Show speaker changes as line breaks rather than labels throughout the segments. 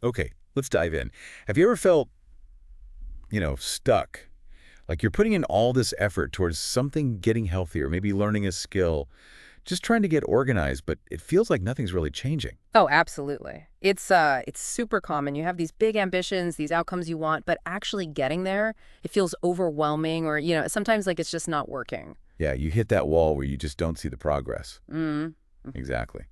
Okay, let's dive in. Have you ever felt, stuck? Like you're putting in all this effort towards something getting healthier, maybe learning a skill, just trying to get organized, but it feels like nothing's really changing.
Oh, absolutely. It's super common. You have these big ambitions, these outcomes you want, but actually getting there, it feels overwhelming or, sometimes like it's just not working.
Yeah, you hit that wall where you just don't see the progress.
Mm.
Exactly.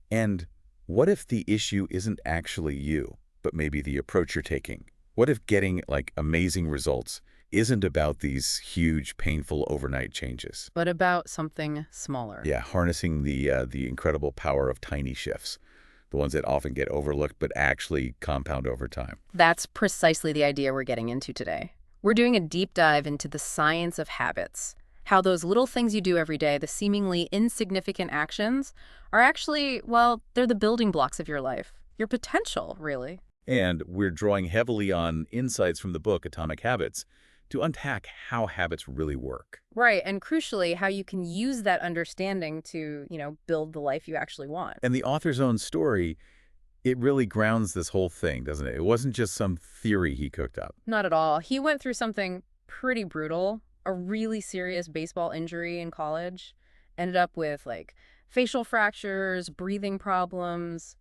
And what if the issue isn't actually you, but maybe the approach you're taking? What if getting like amazing results isn't about these huge, painful overnight changes?
But about something smaller.
Yeah, harnessing the incredible power of tiny shifts, the ones that often get overlooked but actually compound over time.
That's precisely the idea we're getting into today. We're doing a deep dive into the science of habits, how those little things you do every day, the seemingly insignificant actions, are actually, well, they're the building blocks of your life, your potential, really.
And we're drawing heavily on insights from the book Atomic Habits to unpack how habits really work.
Right, and crucially, how you can use that understanding to, build the life you actually want.
And the author's own story, it really grounds this whole thing, doesn't it? It wasn't just some theory he cooked up.
Not at all. He went through something pretty brutal, a really serious baseball injury in college, ended up with like facial fractures, breathing problems,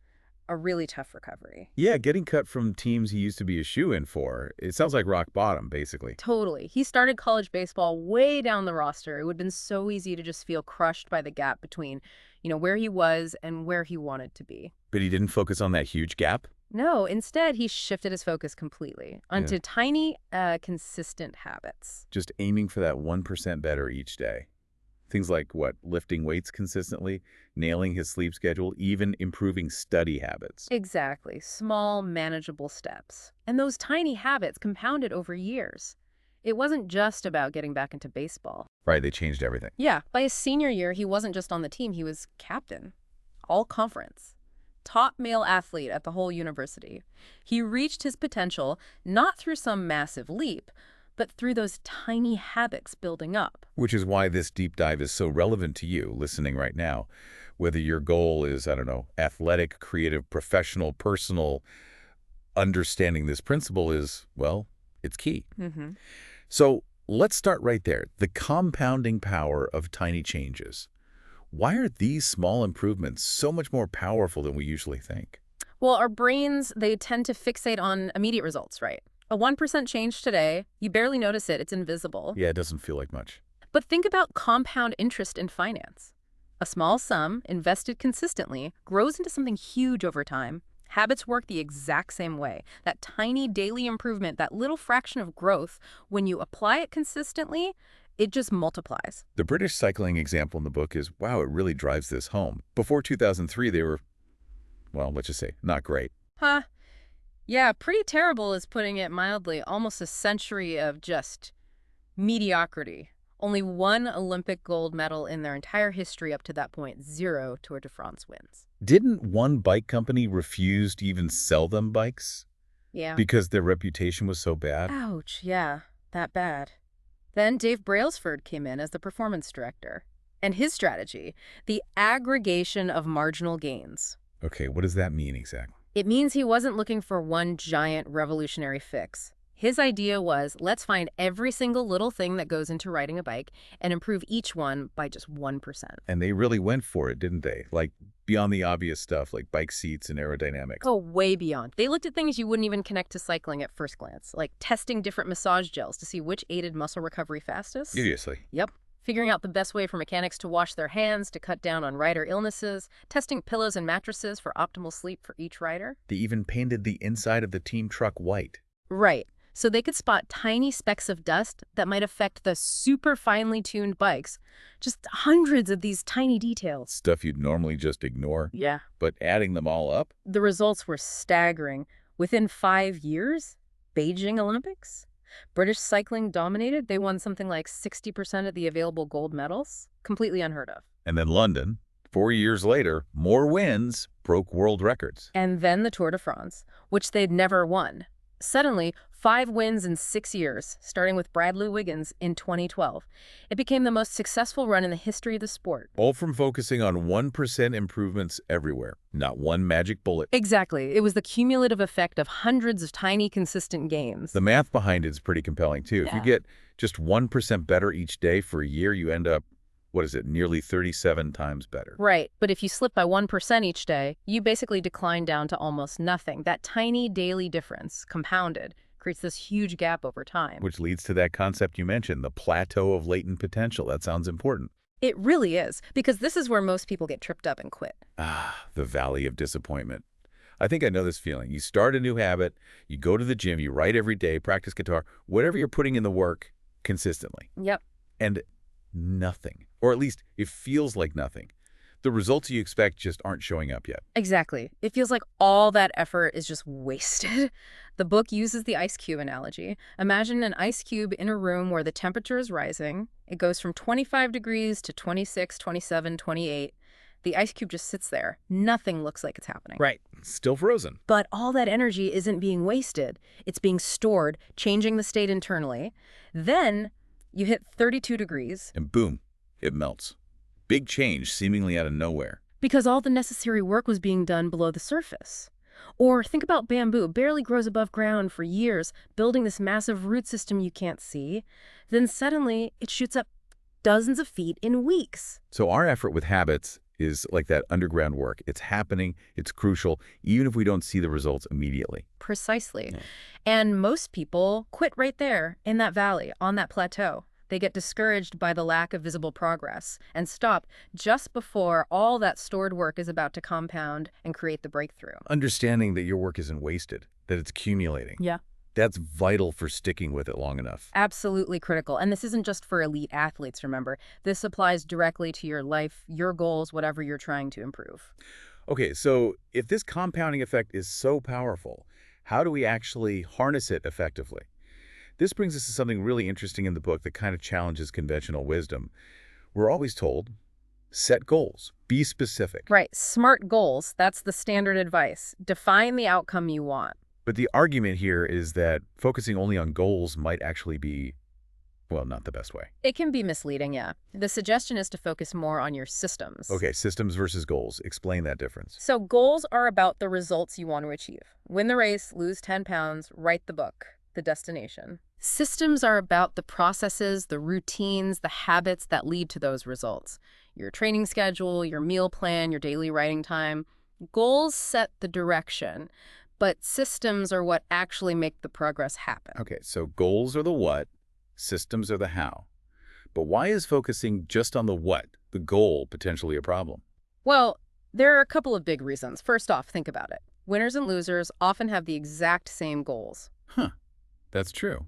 a really tough recovery.
Yeah, getting cut from teams he used to be a shoo-in for, it sounds like rock bottom, basically.
Totally. He started college baseball way down the roster. It would have been so easy to just feel crushed by the gap between, where he was and where he wanted to be.
But he didn't focus on that huge gap?
No, instead, he shifted his focus completely
Yeah.
onto tiny, consistent habits.
Just aiming for that 1% better each day. Things like, what, lifting weights consistently, nailing his sleep schedule, even improving study habits.
Exactly. Small, manageable steps. And those tiny habits compounded over years. It wasn't just about getting back into baseball.
Right, they changed everything.
Yeah, by his senior year, he wasn't just on the team, he was captain. All conference. Top male athlete at the whole university. He reached his potential not through some massive leap, but through those tiny habits building up.
Which is why this deep dive is so relevant to you listening right now. Whether your goal is, I don't know, athletic, creative, professional, personal, understanding this principle is, well, it's key.
Hmm.
So let's start right there. The compounding power of tiny changes. Why are these small improvements so much more powerful than we usually think?
Well, our brains, they tend to fixate on immediate results, right? A 1% change today, you barely notice it, it's invisible.
Yeah, it doesn't feel like much.
But think about compound interest in finance. A small sum, invested consistently, grows into something huge over time. Habits work the exact same way. That tiny daily improvement, that little fraction of growth, when you apply it consistently, it just multiplies.
The British cycling example in the book is, wow, it really drives this home. Before 2003, they were, well, let's just say, not great.
Huh? Yeah, pretty terrible is putting it mildly. Almost a century of just mediocrity. Only one Olympic gold medal in their entire history up to that point, zero Tour de France wins.
Didn't one bike company refuse to even sell them bikes
Yeah.
because their reputation was so bad?
Ouch, yeah, that bad. Then Dave Brailsford came in as the performance director. And his strategy, the aggregation of marginal gains.
Okay, what does that mean exactly?
It means he wasn't looking for one giant revolutionary fix. His idea was, let's find every single little thing that goes into riding a bike and improve each one by just 1%.
And they really went for it, didn't they? Like, beyond the obvious stuff, like bike seats and aerodynamics.
Oh, way beyond. They looked at things you wouldn't even connect to cycling at first glance, like testing different massage gels to see which aided muscle recovery fastest.
Seriously.
Yep. Figuring out the best way for mechanics to wash their hands to cut down on rider illnesses, testing pillows and mattresses for optimal sleep for each rider.
They even painted the inside of the team truck white.
Right. So they could spot tiny specks of dust that might affect the super finely tuned bikes. Just hundreds of these tiny details.
Stuff you'd normally just ignore.
Yeah.
But adding them all up?
The results were staggering. Within 5 years, Beijing Olympics, British cycling dominated. They won something like 60% of the available gold medals. Completely unheard of.
And then London, 4 years later, more wins, broke world records.
And then the Tour de France, which they'd never won. Suddenly, 5 wins in 6 years, starting with Bradley Wiggins in 2012. It became the most successful run in the history of the sport.
All from focusing on 1% improvements everywhere, not one magic bullet.
Exactly. It was the cumulative effect of hundreds of tiny, consistent gains.
The math behind it is pretty compelling, too. If you get just 1% better each day for a year, you end up, what is it, nearly 37 times better.
Right, but if you slip by 1% each day, you basically decline down to almost nothing. That tiny daily difference, compounded, creates this huge gap over time.
Which leads to that concept you mentioned, the plateau of latent potential. That sounds important.
It really is, because this is where most people get tripped up and quit.
Ah, the valley of disappointment. I think I know this feeling. You start a new habit, you go to the gym, you write every day, practice guitar, whatever you're putting in the work consistently.
Yep.
And nothing, or at least it feels like nothing. The results you expect just aren't showing up yet.
Exactly. It feels like all that effort is just wasted. The book uses the ice cube analogy. Imagine an ice cube in a room where the temperature is rising. It goes from 25 degrees to 26, 27, 28. The ice cube just sits there. Nothing looks like it's happening.
Right. Still frozen.
But all that energy isn't being wasted. It's being stored, changing the state internally. Then you hit 32 degrees.
And boom, it melts. Big change seemingly out of nowhere.
Because all the necessary work was being done below the surface. Or think about bamboo. It barely grows above ground for years, building this massive root system you can't see. Then suddenly, it shoots up dozens of feet in weeks.
So our effort with habits is like that underground work. It's happening, it's crucial, even if we don't see the results immediately.
Precisely.
Yeah.
And most people quit right there, in that valley, on that plateau. They get discouraged by the lack of visible progress and stop just before all that stored work is about to compound and create the breakthrough.
Understanding that your work isn't wasted, that it's accumulating.
Yeah.
That's vital for sticking with it long enough.
Absolutely critical. And this isn't just for elite athletes, remember. This applies directly to your life, your goals, whatever you're trying to improve.
Okay, so if this compounding effect is so powerful, how do we actually harness it effectively? This brings us to something really interesting in the book that kind of challenges conventional wisdom. We're always told, set goals, be specific.
Right. SMART goals, that's the standard advice. Define the outcome you want.
But the argument here is that focusing only on goals might actually be, well, not the best way.
It can be misleading, yeah. The suggestion is to focus more on your systems.
Okay, systems versus goals. Explain that difference.
So goals are about the results you want to achieve. Win the race, lose 10 pounds, write the book, the destination. Systems are about the processes, the routines, the habits that lead to those results. Your training schedule, your meal plan, your daily writing time. Goals set the direction, but systems are what actually make the progress happen.
Okay, so goals are the what, systems are the how. But why is focusing just on the what, the goal, potentially a problem?
Well, there are a couple of big reasons. First off, think about it. Winners and losers often have the exact same goals.
Huh, that's true.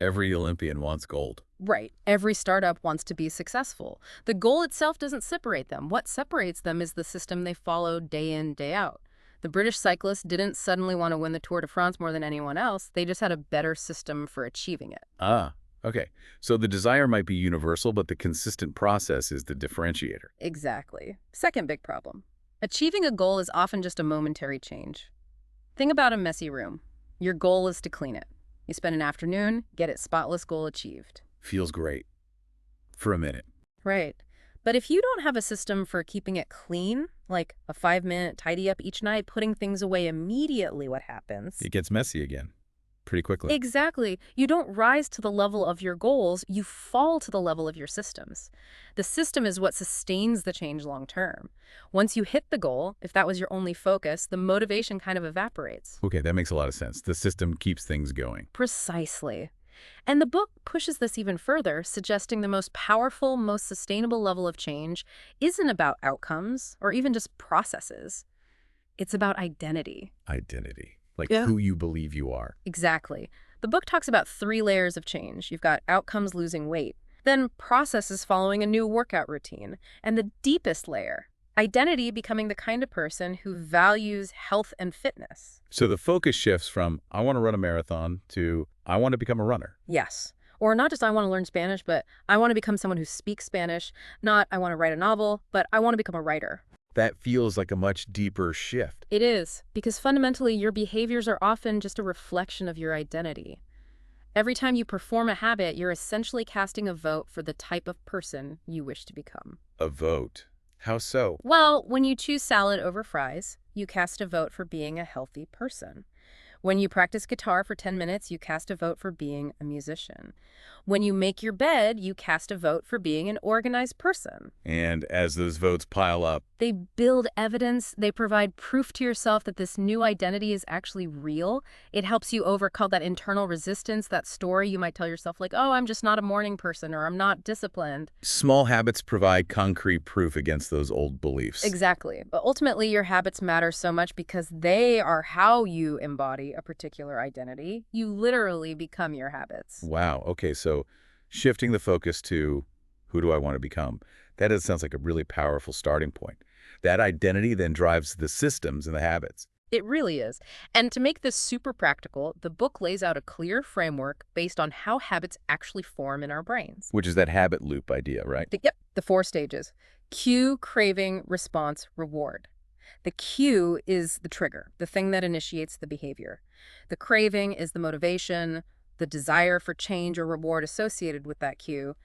Every Olympian wants gold.
Right. Every startup wants to be successful. The goal itself doesn't separate them. What separates them is the system they follow day in, day out. The British cyclists didn't suddenly want to win the Tour de France more than anyone else. They just had a better system for achieving it.
Ah, okay. So the desire might be universal, but the consistent process is the differentiator.
Exactly. Second big problem. Achieving a goal is often just a momentary change. Think about a messy room. Your goal is to clean it. You spend an afternoon, get it spotless, goal achieved.
Feels great. For a minute.
Right. But if you don't have a system for keeping it clean, like a 5-minute tidy up each night, putting things away immediately, what happens?
It gets messy again. Pretty quickly.
Exactly. You don't rise to the level of your goals, you fall to the level of your systems. The system is what sustains the change long term. Once you hit the goal, if that was your only focus, the motivation kind of evaporates.
Okay, that makes a lot of sense. The system keeps things going.
Precisely. And the book pushes this even further, suggesting the most powerful, most sustainable level of change isn't about outcomes or even just processes. It's about identity.
Identity. Like
Yeah.
who you believe you are.
Exactly. The book talks about 3 layers of change. You've got outcomes, losing weight, then processes following a new workout routine, and the deepest layer, identity, becoming the kind of person who values health and fitness.
So the focus shifts from, I want to run a marathon, to, I want to become a runner.
Yes. Or not just I want to learn Spanish, but I want to become someone who speaks Spanish. Not I want to write a novel, but I want to become a writer.
That feels like a much deeper shift.
It is, because fundamentally your behaviors are often just a reflection of your identity. Every time you perform a habit, you're essentially casting a vote for the type of person you wish to become.
A vote. How so?
Well, when you choose salad over fries, you cast a vote for being a healthy person. When you practice guitar for 10 minutes, you cast a vote for being a musician. When you make your bed, you cast a vote for being an organized person.
And as those votes pile up,
They build evidence, they provide proof to yourself that this new identity is actually real. It helps you overcome that internal resistance, that story you might tell yourself like, oh, I'm just not a morning person or I'm not disciplined.
small habits provide concrete proof against those old beliefs.
Exactly. But ultimately, your habits matter so much because they are how you embody a particular identity. You literally become your habits.
Wow. Okay, so shifting the focus to who do I want to become? Sounds like a really powerful starting point. That identity then drives the systems and the habits.
It really is. And to make this super practical, the book lays out a clear framework based on how habits actually form in our brains.
Which is that habit loop idea, right?
The 4 stages: cue, craving, response, reward. The cue is the trigger, the thing that initiates the behavior. The craving is the motivation, the desire for change or reward associated with that cue.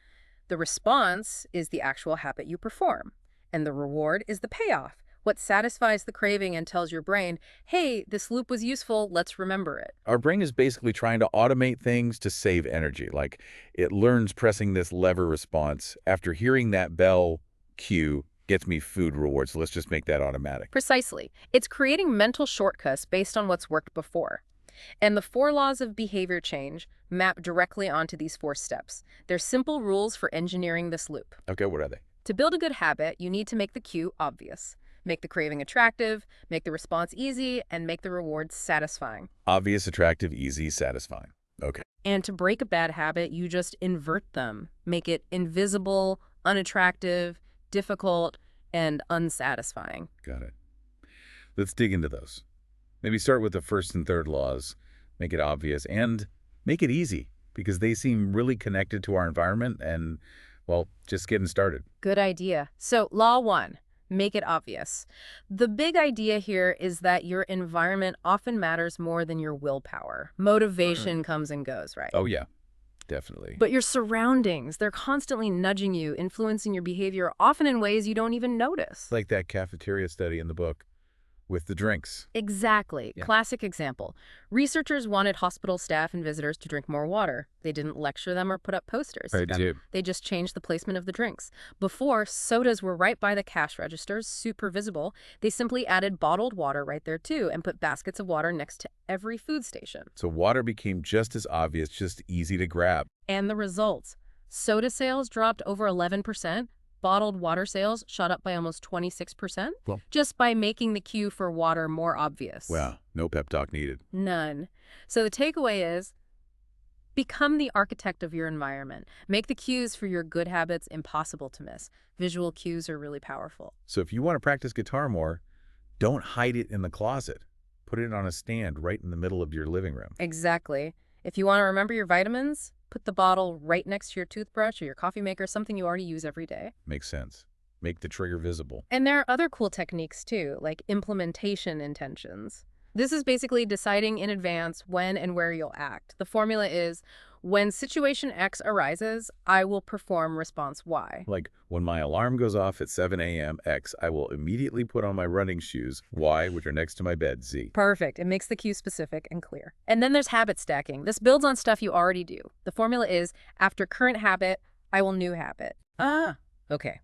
The response is the actual habit you perform. And the reward is the payoff, what satisfies the craving and tells your brain, hey, this loop was useful, let's remember it.
Our brain is basically trying to automate things to save energy. Like it learns pressing this lever response after hearing that bell cue gets me food rewards. So let's just make that automatic.
Precisely. It's creating mental shortcuts based on what's worked before. And the 4 laws of behavior change map directly onto these 4 steps. They're simple rules for engineering this loop.
Okay, what are they?
To build a good habit, you need to make the cue obvious, make the craving attractive, make the response easy, and make the reward satisfying.
Obvious, attractive, easy, satisfying. Okay.
And to break a bad habit, you just invert them. Make it invisible, unattractive, difficult, and unsatisfying.
Got it. Let's dig into those. Maybe start with the first and third laws, make it obvious, and make it easy, because they seem really connected to our environment and, well, just getting started.
Good idea. So, law 1, make it obvious. The big idea here is that your environment often matters more than your willpower. Motivation comes and goes, right?
Oh, yeah, definitely.
But your surroundings, they're constantly nudging you, influencing your behavior, often in ways you don't even notice.
Like that cafeteria study in the book with the drinks.
Exactly.
Yeah.
Classic example. Researchers wanted hospital staff and visitors to drink more water. They didn't lecture them or put up posters.
I do.
They just changed the placement of the drinks. Before, sodas were right by the cash registers, super visible. They simply added bottled water right there too and put baskets of water next to every food station.
So water became just as obvious, just easy to grab.
And the results. Soda sales dropped over 11%. Bottled water sales shot up by almost 26%,
Well,
just by making the cue for water more obvious.
wow, no pep talk needed.
None. So the takeaway is, become the architect of your environment. Make the cues for your good habits impossible to miss. Visual cues are really powerful.
So if you want to practice guitar more, don't hide it in the closet. Put it on a stand right in the middle of your living room.
Exactly. If you want to remember your vitamins, put the bottle right next to your toothbrush or your coffee maker, something you already use every day.
Makes sense. Make the trigger visible.
And there are other cool techniques too, like implementation intentions. This is basically deciding in advance when and where you'll act. The formula is, when situation X arises, I will perform response Y.
Like when my alarm goes off at 7 a.m. X, I will immediately put on my running shoes, Y, which are next to my bed, Z.
Perfect. It makes the cue specific and clear. And then there's habit stacking. This builds on stuff you already do. The formula is, after current habit, I will new habit. Okay.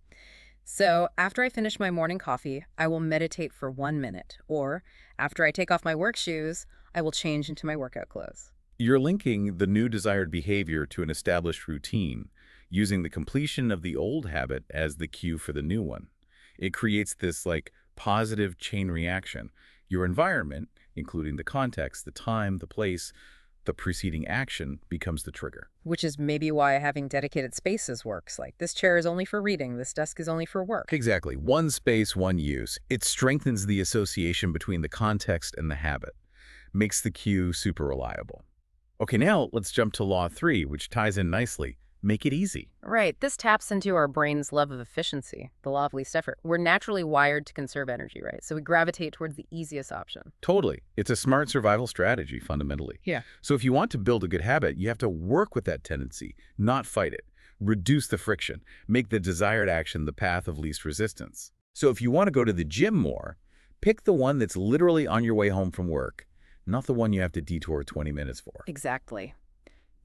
So after I finish my morning coffee, I will meditate for 1 minute. Or after I take off my work shoes, I will change into my workout clothes.
You're linking the new desired behavior to an established routine, using the completion of the old habit as the cue for the new one. It creates this positive chain reaction. Your environment, including the context, the time, the place, the preceding action, becomes the trigger.
Which is maybe why having dedicated spaces works. Like, this chair is only for reading, this desk is only for work.
Exactly. One space, one use. It strengthens the association between the context and the habit, makes the cue super reliable. Okay, now let's jump to Law 3, which ties in nicely. Make it easy.
Right. This taps into our brain's love of efficiency, the law of least effort. We're naturally wired to conserve energy, right? So we gravitate towards the easiest option.
Totally. It's a smart survival strategy, fundamentally.
Yeah.
So if you want to build a good habit, you have to work with that tendency, not fight it. Reduce the friction. Make the desired action the path of least resistance. So if you want to go to the gym more, pick the one that's literally on your way home from work, not the one you have to detour 20 minutes for.
Exactly.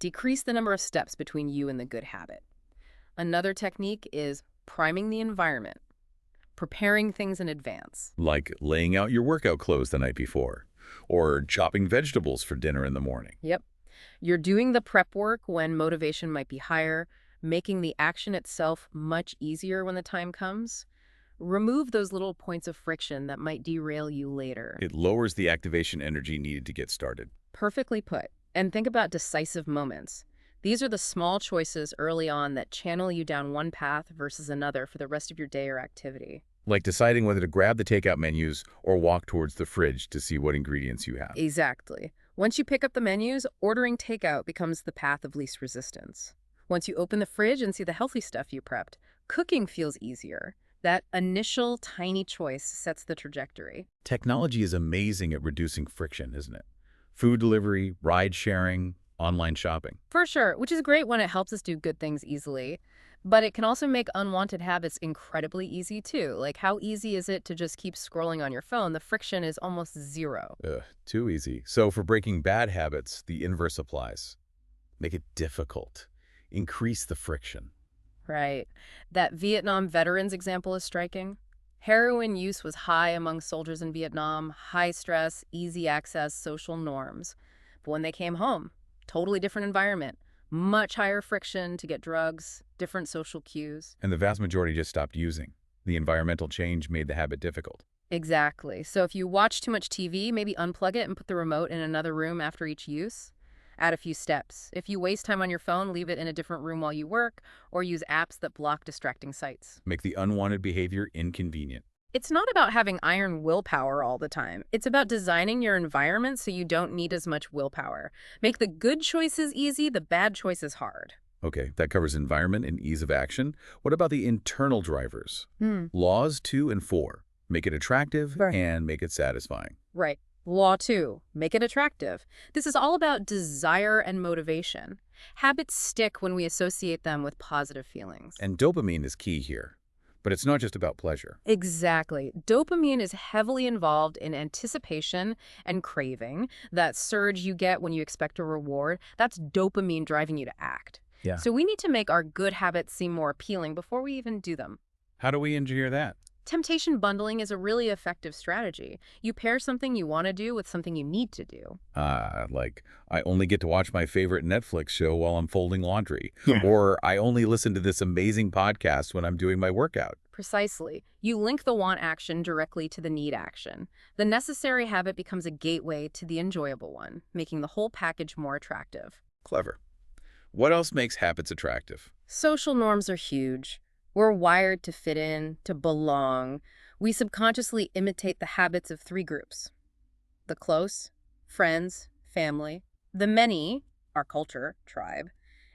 Decrease the number of steps between you and the good habit. Another technique is priming the environment, preparing things in advance.
Like laying out your workout clothes the night before, or chopping vegetables for dinner in the morning.
Yep. You're doing the prep work when motivation might be higher, making the action itself much easier when the time comes. Remove those little points of friction that might derail you later.
It lowers the activation energy needed to get started.
Perfectly put. And think about decisive moments. These are the small choices early on that channel you down one path versus another for the rest of your day or activity.
Like deciding whether to grab the takeout menus or walk towards the fridge to see what ingredients you have.
Exactly. Once you pick up the menus, ordering takeout becomes the path of least resistance. Once you open the fridge and see the healthy stuff you prepped, cooking feels easier. That initial tiny choice sets the trajectory.
Technology is amazing at reducing friction, isn't it? Food delivery, ride sharing, online shopping.
For sure, which is great when it helps us do good things easily. But it can also make unwanted habits incredibly easy too. Like, how easy is it to just keep scrolling on your phone? The friction is almost zero.
Too easy. So for breaking bad habits, the inverse applies. Make it difficult. Increase the friction.
Right. That Vietnam veterans example is striking. Heroin use was high among soldiers in Vietnam, high stress, easy access, social norms. But when they came home, totally different environment, much higher friction to get drugs, different social cues.
And the vast majority just stopped using. The environmental change made the habit difficult.
Exactly. So if you watch too much TV, maybe unplug it and put the remote in another room after each use. Add a few steps. If you waste time on your phone, leave it in a different room while you work, or use apps that block distracting sites.
Make the unwanted behavior inconvenient.
It's not about having iron willpower all the time. It's about designing your environment so you don't need as much willpower. Make the good choices easy, the bad choices hard.
Okay, that covers environment and ease of action. What about the internal drivers? Laws 2 and 4. Make it attractive
Right.
and make it satisfying.
Right. Law 2, make it attractive. This is all about desire and motivation. Habits stick when we associate them with positive feelings.
And dopamine is key here. But it's not just about pleasure.
Exactly. Dopamine is heavily involved in anticipation and craving. That surge you get when you expect a reward, that's dopamine driving you to act.
Yeah.
So we need to make our good habits seem more appealing before we even do them.
How do we engineer that?
Temptation bundling is a really effective strategy. You pair something you want to do with something you need to do.
Like, I only get to watch my favorite Netflix show while I'm folding laundry. Or I only listen to this amazing podcast when I'm doing my workout.
Precisely. You link the want action directly to the need action. The necessary habit becomes a gateway to the enjoyable one, making the whole package more attractive.
Clever. What else makes habits attractive?
Social norms are huge. We're wired to fit in, to belong. We subconsciously imitate the habits of 3 groups: the close, friends, family; the many, our culture, tribe;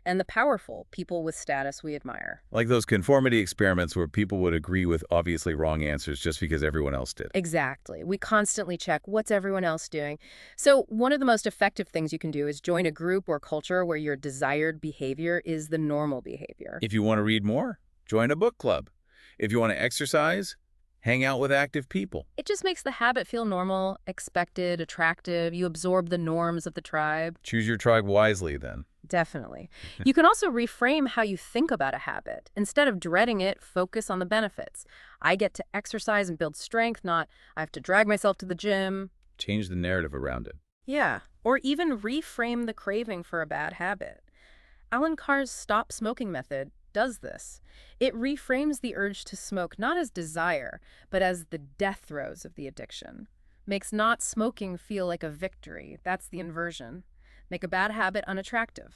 and the powerful, people with status we admire.
Like those conformity experiments where people would agree with obviously wrong answers just because everyone else did.
Exactly. We constantly check what's everyone else doing. So one of the most effective things you can do is join a group or culture where your desired behavior is the normal behavior.
If you want to read more, join a book club. If you want to exercise, hang out with active people.
It just makes the habit feel normal, expected, attractive. You absorb the norms of the tribe.
Choose your tribe wisely, then.
Definitely. You can also reframe how you think about a habit. Instead of dreading it, focus on the benefits. I get to exercise and build strength, not I have to drag myself to the gym.
Change the narrative around it.
Yeah. Or even reframe the craving for a bad habit. Alan Carr's stop smoking method does this. It reframes the urge to smoke not as desire, but as the death throes of the addiction. Makes not smoking feel like a victory. That's the inversion. Make a bad habit unattractive.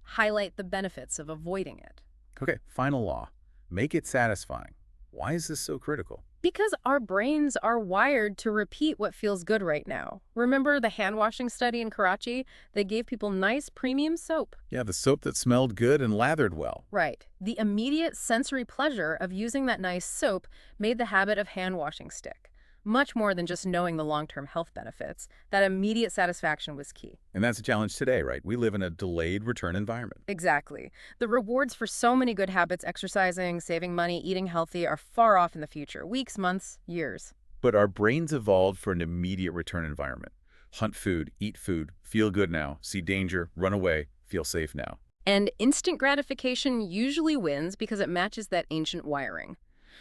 Highlight the benefits of avoiding it.
Okay, final law. Make it satisfying. Why is this so critical?
Because our brains are wired to repeat what feels good right now. Remember the hand washing study in Karachi? They gave people nice premium soap.
Yeah, the soap that smelled good and lathered well.
Right. The immediate sensory pleasure of using that nice soap made the habit of hand washing stick. Much more than just knowing the long-term health benefits. That immediate satisfaction was key.
And that's a challenge today, right? We live in a delayed return environment.
Exactly. The rewards for so many good habits, exercising, saving money, eating healthy, are far off in the future. Weeks, months, years.
But our brains evolved for an immediate return environment. Hunt food, eat food, feel good now, see danger, run away, feel safe now.
And instant gratification usually wins because it matches that ancient wiring.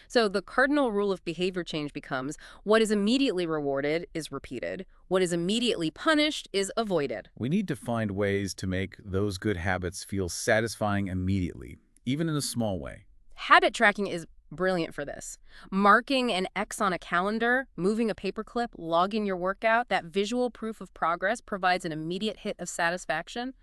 So the cardinal rule of behavior change becomes what is immediately rewarded is repeated. What is immediately punished is avoided.
We need to find ways to make those good habits feel satisfying immediately, even in a small way.
Habit tracking is brilliant for this. Marking an X on a calendar, moving a paperclip, logging your workout, that visual proof of progress provides an immediate hit of satisfaction.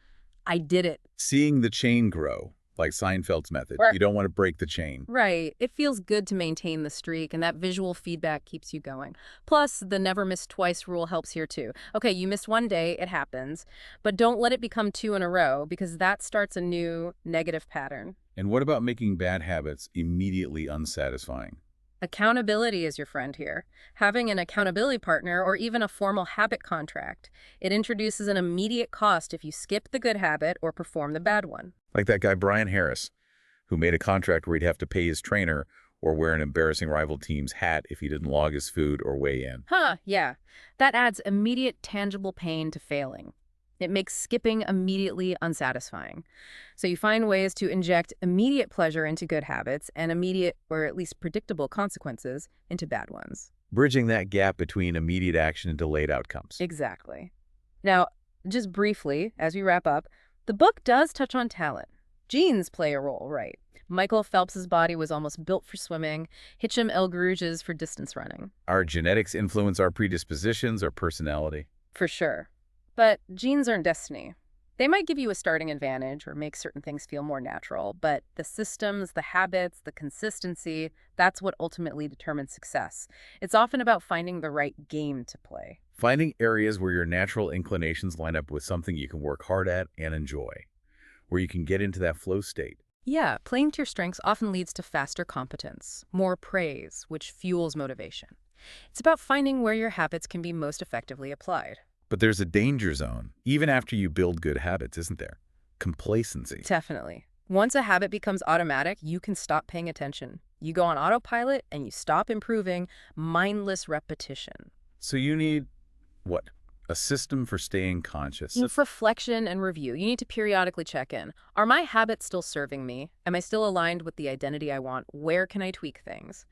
I did it.
Seeing the chain grow, like Seinfeld's method.
Right.
You don't want to break the chain.
Right. It feels good to maintain the streak, and that visual feedback keeps you going. Plus, the never miss twice rule helps here too. Okay, you missed one day, it happens, but don't let it become two in a row because that starts a new negative pattern.
And what about making bad habits immediately unsatisfying?
Accountability is your friend here. Having an accountability partner or even a formal habit contract. It introduces an immediate cost if you skip the good habit or perform the bad one.
Like that guy Brian Harris, who made a contract where he'd have to pay his trainer or wear an embarrassing rival team's hat if he didn't log his food or weigh in.
Yeah. That adds immediate tangible pain to failing. It makes skipping immediately unsatisfying. So you find ways to inject immediate pleasure into good habits and immediate, or at least predictable consequences into bad ones.
Bridging that gap between immediate action and delayed outcomes.
Exactly. Now, just briefly, as we wrap up, the book does touch on talent. Genes play a role, right? Michael Phelps's body was almost built for swimming, Hicham El Guerrouj's for distance running.
Our genetics influence our predispositions, our personality.
For sure. But genes aren't destiny. They might give you a starting advantage or make certain things feel more natural, but the systems, the habits, the consistency, that's what ultimately determines success. It's often about finding the right game to play.
Finding areas where your natural inclinations line up with something you can work hard at and enjoy, where you can get into that flow state.
Yeah, playing to your strengths often leads to faster competence, more praise, which fuels motivation. It's about finding where your habits can be most effectively applied.
But there's a danger zone, even after you build good habits, isn't there? Complacency.
Definitely. Once a habit becomes automatic, you can stop paying attention. You go on autopilot and you stop improving, mindless repetition.
So you need, what? A system for staying conscious.
Reflection and review. You need to periodically check in. Are my habits still serving me? Am I still aligned with the identity I want? Where can I tweak things?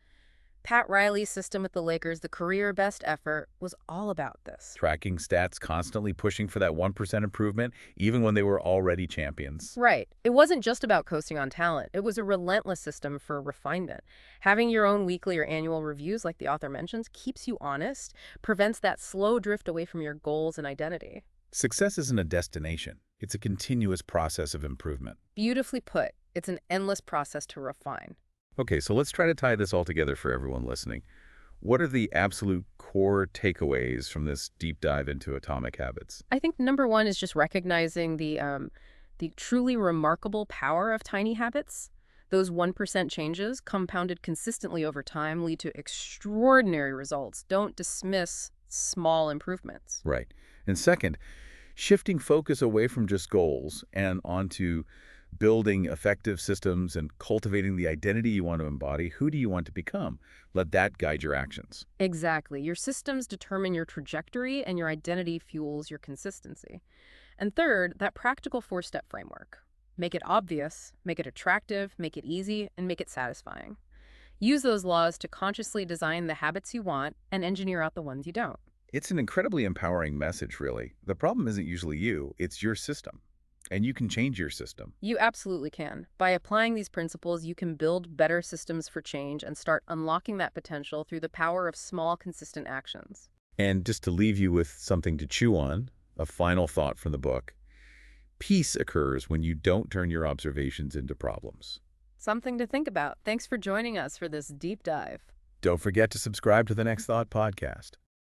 Pat Riley's system with the Lakers, the career best effort, was all about this.
Tracking stats, constantly pushing for that 1% improvement, even when they were already champions.
Right. It wasn't just about coasting on talent. It was a relentless system for refinement. Having your own weekly or annual reviews, like the author mentions, keeps you honest, prevents that slow drift away from your goals and identity.
Success isn't a destination. It's a continuous process of improvement.
Beautifully put. It's an endless process to refine.
Okay, so let's try to tie this all together for everyone listening. What are the absolute core takeaways from this deep dive into atomic habits?
I think number one is just recognizing the truly remarkable power of tiny habits. Those 1% changes, compounded consistently over time, lead to extraordinary results. Don't dismiss small improvements.
Right. And second, shifting focus away from just goals and onto building effective systems and cultivating the identity you want to embody. Who do you want to become? Let that guide your actions.
Exactly. Your systems determine your trajectory, and your identity fuels your consistency. And third, that practical four-step framework. Make it obvious, make it attractive, make it easy, and make it satisfying. Use those laws to consciously design the habits you want and engineer out the ones you don't.
It's an incredibly empowering message, really. The problem isn't usually you, it's your system. And you can change your system.
You absolutely can. By applying these principles, you can build better systems for change and start unlocking that potential through the power of small, consistent actions.
And just to leave you with something to chew on, a final thought from the book, peace occurs when you don't turn your observations into problems.
Something to think about. Thanks for joining us for this deep dive.
Don't forget to subscribe to the Next Thought podcast.